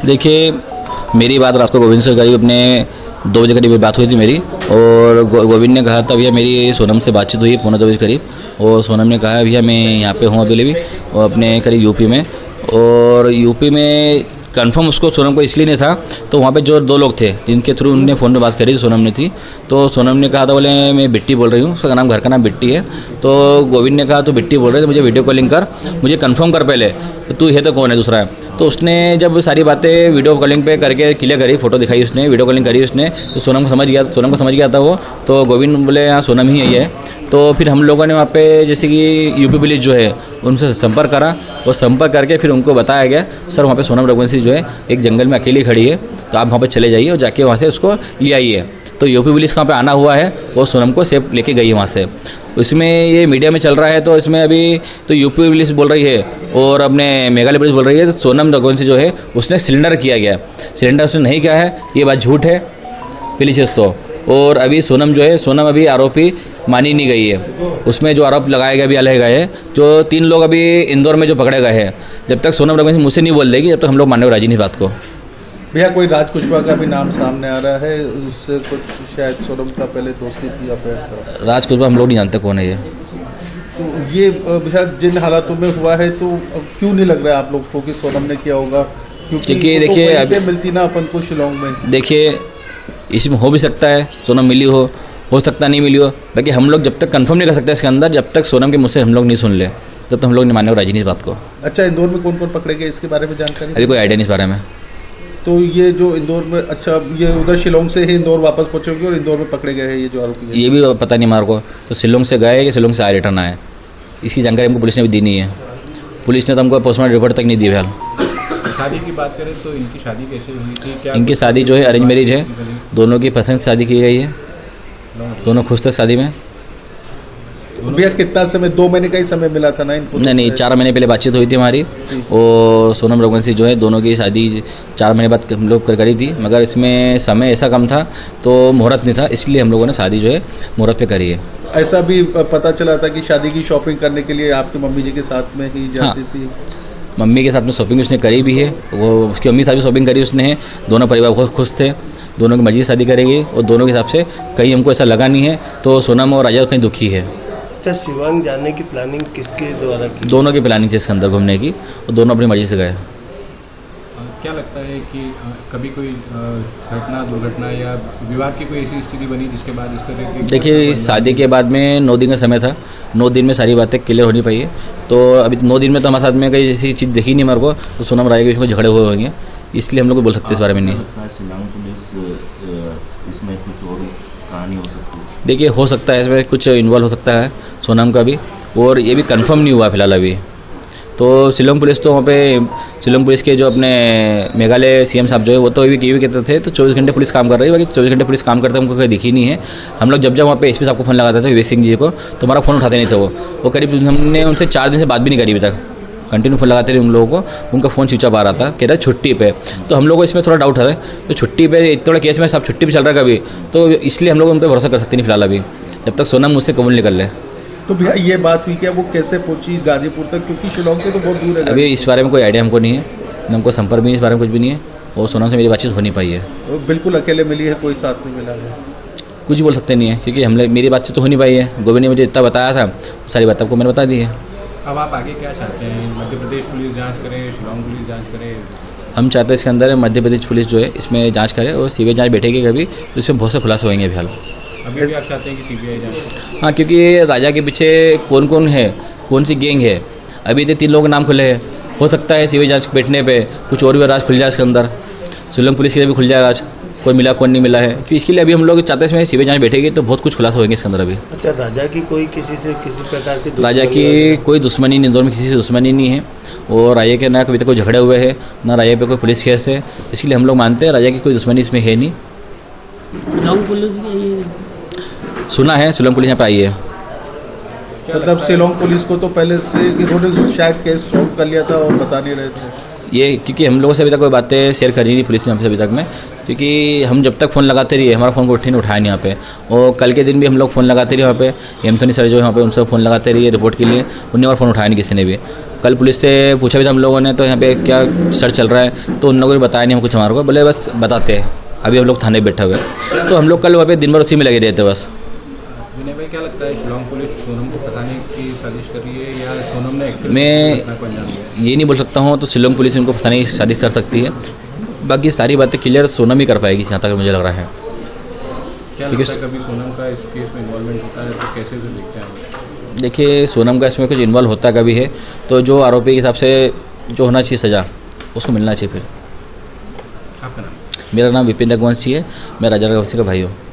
देखिए, मेरी बात रात को गोविंद से करीब अपने 2 बजे करीब बात हुई थी मेरी, और गोविंद ने कहा था भैया मेरी सोनम से बातचीत हुई 1:45 बजे करीब, और सोनम ने कहा भैया मैं यहाँ पे हूँ अभी भी, और अपने करीब यूपी में, और यूपी में कंफर्म उसको सोनम को इसलिए नहीं था, तो वहाँ पे जो 2 लोग थे जिनके थ्रू उन्होंने फ़ोन पे बात करी सोनम ने थी, तो सोनम ने कहा था बोले मैं बिट्टी बोल रही हूँ, उसका नाम घर का नाम बिट्टी है। तो गोविंद ने कहा तो बिट्टी बोल रहे तो मुझे वीडियो कॉलिंग कर, मुझे कंफर्म कर पहले तू है तो कौन है दूसरा है। तो उसने जब सारी बातें वीडियो कॉलिंग पे करके क्लियर करी, फोटो दिखाई उसने, वीडियो कॉलिंग करी उसने, तो सोनम को समझ गया था वो। तो गोविंद बोले हाँ सोनम ही है। तो फिर हम लोगों ने वहाँ पे जैसे कि यूपी पुलिस जो है उनसे संपर्क करा, और संपर्क करके फिर उनको बताया गया सर वहाँ पे सोनम रघुवंशी जो है एक जंगल में अकेली खड़ी है, तो आप वहाँ पे चले जाइए और जाके वहाँ से उसको ले आइए। तो यूपी पुलिस वहाँ पे आना हुआ है और सोनम को सेफ लेके गई है वहाँ से। इसमें ये मीडिया में चल रहा है, तो इसमें अभी तो यूपी पुलिस बोल रही है और अपने मेघालय पुलिस बोल रही है तो सोनम रघुवंशी जो है उसने सिलेंडर किया गया, सिलेंडर उसने नहीं किया है, ये बात झूठ है पहली चीज़ तो। और अभी सोनम जो है, सोनम अभी आरोपी मानी नहीं गई है, उसमें जो आरोप लगाए गए अभी अलग गए हैं, जो 3 लोग अभी इंदौर में जो पकड़े गए हैं, जब तक सोनम रघुवंशी मुझसे नहीं बोल देगी जब तक हम लोग मानने को राजी नहीं बात को। भैया कोई राज कुशवाहा का भी नाम सामने आ रहा है, उससे कुछ शायद सोनम का पहले दोस्ती थी अफेयर। राज कुशवाहा हम लोग नहीं जानते कौन है ये। तो ये शायद जिन हालातों में हुआ है, तो क्यों नहीं लग रहा है आप लोग को कि सोनम ने किया होगा? क्योंकि देखिए अभी मिलती ना अपन को शिलोंग में। देखिए इसमें हो भी सकता है सोनम मिली हो सकता नहीं मिली हो, बाकी हम लोग जब तक कंफर्म नहीं कर सकते इसके अंदर, जब तक सोनम के मुझसे हम लोग नहीं सुन ले तब तक हम लोग नहीं मानने को राजी नहीं इस बात को। अच्छा, इंदौर में कौन कौन पकड़े गए इसके बारे में जानकारी? अभी कोई आइडिया नहीं इस बारे में। तो ये जो इंदौर में, अच्छा ये उधर शिलोंग से ही इंदौर वापस पहुंचे होंगे और इंदौर में पकड़े गए हैं ये जो आरोपी हैं? ये भी पता नहीं हमारे को, तो शिलोंग से गए कि शिलोंग से आए रिटर्न आए, इसकी जानकारी हमको पुलिस ने भी दी नहीं है। पुलिस ने तो हमको पोस्टमार्टम रिपोर्ट तक नहीं दी फिलहाल। शादी की बात करें तो इनकी शादी कैसे हुई थी? क्या इनकी शादी जो है अरेंज मैरिज है, दोनों की पसंद से शादी की गई है, दोनों खुश थे शादी में। भैया कितना समय, 2 महीने का ही समय मिला था ना इनको? नहीं 4 महीने पहले बातचीत हुई थी हमारी, और सोनम रघुवंशी जो है दोनों की शादी 4 महीने बाद हम लोग करी थी, मगर इसमें समय ऐसा कम था तो मुहूर्त नहीं था, इसलिए हम लोगों ने शादी जो है मुहूर्त पे करी है। ऐसा भी पता चला था कि शादी की शॉपिंग करने के लिए आपकी मम्मी जी के साथ में ही जाती थी? मम्मी के साथ में शॉपिंग उसने करी भी है, वो उसकी मम्मी के साथ भी शॉपिंग करी उसने, दोनों परिवार बहुत खुश थे, दोनों की मर्जी से शादी करेगी, और दोनों के हिसाब से कहीं हमको ऐसा लगा नहीं है, तो सोनम और राजा कहीं दुखी है। अच्छा, शिवांग जाने की प्लानिंग किसके द्वारा की? दोनों की प्लानिंग थी इसके अंदर घूमने की, और दोनों अपनी मर्जी से गए। क्या लगता है कि कभी कोई घटना, दुर्घटना या विवाद की कोई ऐसी स्थिति बनी जिसके बाद इस तरह की? देखिए शादी के बाद में 9 दिन का समय था, 9 दिन में सारी बातें क्लियर होनी चाहिए, तो अभी 9 दिन में तो हमारे साथ में कहीं ऐसी चीज़ देखी नहीं मेरे को, तो सोनम राय के बीच में झगड़े हुए होंगे, इसलिए हम लोग बोल सकते इस बारे में नहीं। शिलांग पुलिस इसमें कुछ और कहानी हो सकती है? देखिए हो सकता है इसमें कुछ इन्वॉल्व हो सकता है सोनम का भी, और ये भी कंफर्म नहीं हुआ फिलहाल अभी। तो शिलोंग पुलिस तो वहाँ पे शिलोंग पुलिस के जो अपने मेघालय सीएम साहब जो है वो तो ये भी कहते थे तो 24 घंटे पुलिस काम कर रही है, बाकी 24 घंटे पुलिस काम करते हमको कहीं दिखी नहीं है। हम लोग जब वहाँ पे एसपी साहब को फ़ोन लगाते थे विवेक सिंह जी को, तो हमारा फ़ोन उठाते नहीं थे वो करीब हमने उनसे 4 दिन से बात भी नहीं करी अभी तक, कंटिन्यू फ़ोन लगाते थे उन लोगों को, उनका फ़ोन स्विच ऑफ आ रहा था, कह रहा छुट्टी पे। तो हम लोग को इसमें थोड़ा डाउट है, तो छुट्टी पे इतने बड़े केस में सब छुट्टी पे चल रहा है कभी, तो इसलिए हम लोग उन पर भरोसा कर सकते नहीं फिलहाल अभी, जब तक सोनम मुझसे कबूल निकल ले। तो भैया ये बात हुई क्या, वो कैसे पहुंची गाजीपुर तक, क्योंकि शिलोंग से तो बहुत दूर है? अभी इस बारे में कोई आइडिया हमको नहीं है, हमको संपर्क भी इस बारे में कुछ भी नहीं है, और सोनम से मेरी बातचीत हो नहीं पाई है। बिल्कुल अकेले मिली है, कोई साथ नहीं मिला है? कुछ बोल सकते नहीं है, क्योंकि मेरी बातचीत तो हो नहीं पाई है। गोविंद ने मुझे इतना बताया था, सारी बात आपको मैंने बता दी है। अब आप आगे क्या चाहते हैं? मध्य प्रदेश पुलिस जांच करे, शिलोंग पुलिस जांच करे? हम चाहते हैं इसके अंदर मध्य प्रदेश पुलिस जो है इसमें जांच करे, और सीबीआई जांच बैठेगी कभी तो इसमें बहुत से खुलासे होंगे फिलहाल। अभी भी आप चाहते हैं कि सीबीआई जांच? हाँ, क्योंकि राजा के पीछे कौन कौन है, कौन सी गैंग है, अभी तो 3 लोगों के नाम खुले हैं, हो सकता है सीबीआई जांच बैठने पे कुछ और भी राज खुल जाए इसके अंदर, शिलोंग पुलिस के लिए भी खुल जाए राज, कोई मिला कौन नहीं मिला है, क्योंकि इसके लिए अभी हम लोग चाहते हैं इसमें सीबीआई जांच बैठेगी तो बहुत कुछ खुलासा होंगे इसके अंदर अभी। अच्छा, राजा की कोई किसी से किसी प्रकार की राजा की कोई दुश्मनी नहीं, इंदौर में किसी से दुश्मनी नहीं है, और राजा के ना कभी तक कोई झगड़े हुए हैं, ना राजा पे कोई पुलिस केस है, इसलिए हम लोग मानते हैं राजा की कोई दुश्मनी इसमें है नहीं। शिलोंग पुलिस भी सुना है शिलोंग पुलिस यहाँ पे आई है। मतलब शिलोंग पुलिस को तो पहले से इन्होंने शायद केस सॉल्व कर लिया था और बता नहीं रहे थे? ये क्योंकि हम लोगों से अभी तक कोई बातें शेयर करी नहीं पुलिस ने हमसे अभी तक में, क्योंकि हम जब तक फ़ोन लगाते रहिए हमारा फ़ोन को उठाया नहीं यहाँ पे। और कल के दिन भी हम लोग फ़ोन लगाते रहे वहाँ पे, एंथोनी सर जो यहाँ पे उनसे फ़ोन लगाते रहिए रिपोर्ट के लिए, उन्होंने हमारा फ़ोन उठाया नहीं किसी ने भी। कल पुलिस से पूछा भी था हम लोगों ने तो यहाँ पे क्या सर चल रहा है, तो उन लोगों ने बताया नहीं हम कुछ हमारे को, बोले बस बताते हैं अभी हम लोग थाने बैठे हुए। तो हम लोग कल वहाँ पे दिन भर उसी में लगे रहते बस। विनय भाई क्या लगता है शिलोंग पुलिस सोनम को फंसाने की साजिश कर रही है या सोनम ने एक्चुअली मैं घटना को अंजाम दिया? ये नहीं बोल सकता हूँ, तो शिलोंग पुलिस इनको फंसाने की साजिश कर सकती है, बाकी सारी बातें क्लियर सोनम ही कर पाएगी जहाँ तक मुझे लग रहा है। क्या लगता है कभी सोनम का इस केस में इन्वॉल्वमेंट होता है तो कैसे उसे देखते हैं? देखिए सोनम का इसमें कुछ इन्वॉल्व होता कभी है तो जो आरोपी के हिसाब से जो होना चाहिए सज़ा उसको मिलना चाहिए। फिर आपका नाम? मेरा नाम विपिन रघुवंशी है, मैं राजा रघुवंशी का भाई हूँ।